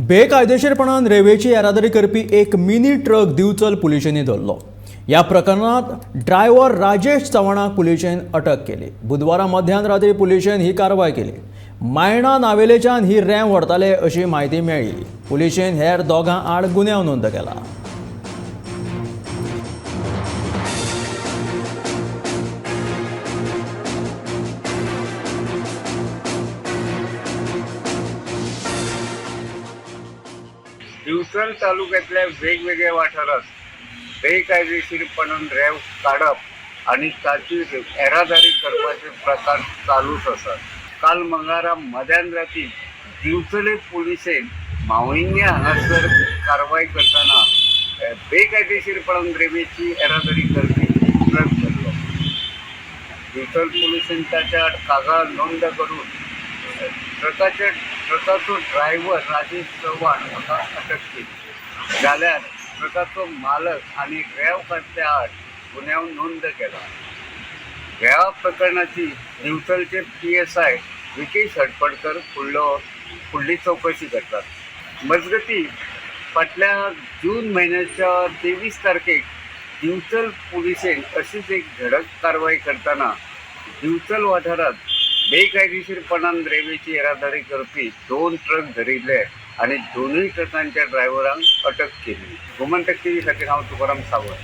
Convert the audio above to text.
बेकायदेशीरपणान रेल्वेची येरादारी करपी एक मिनी ट्रक दिवचल पुलिशेंनी धरलो. ह्या प्रकरणात ड्रायव्हर राजेश चव्हाणाक पुलिशेन अटक केली. बुधवारा मध्यरात्री पुलिशेन ही कारवाय केली. मायणा नावेलेच्यान ही रॅम व्हरताले अशी म्हायती मेळ्ळी. पुलिशेन हेर दोगां आड गुन्यांव नोंद केला. दिवचल तालुक्यातल्या वेगवेगळ्या वाठारात बेकायदेशीरपणान रेंव काडप आणि ताची येरादारी करपाचे प्रकार चालूच आसात. काल मंगळारा मध्यान राती दिवचले पुलिशेन मावळिंगे हांगासर कारवाय करताना बेकायदेशीरपणान रेल्वेची येरादारी करपी ट्रक धरलो. दिवचल पुलिशेन ताच्या आड कागाळ नोंद करून ट्रकाचो ड्रायव्हर राजेश चव्हाण हाका अटक केली. जाल्यार ट्रकाचो मालक आणि रेंव काडच्या आड गुन्यांव नोंद केला. ह्या प्रकरणाची दिवचलचे PSI विकेश हडपडकर फुडली चौकशी करतात. मजगती फाटल्या जून महिन्याच्या 23 तारखेक दिवचल पुलिशेन अशीच एक धडक कारवाई करताना दिवचल वाठारात बेकायदेशीरपणान रेल्वेची येरादारी करपी 2 ट्रक धरिल्ले आणि दोनूय ट्रकांच्या ड्रायव्हरांक अटक केली. गोमंतक TV खातीर हांव तुकाराम सावंत.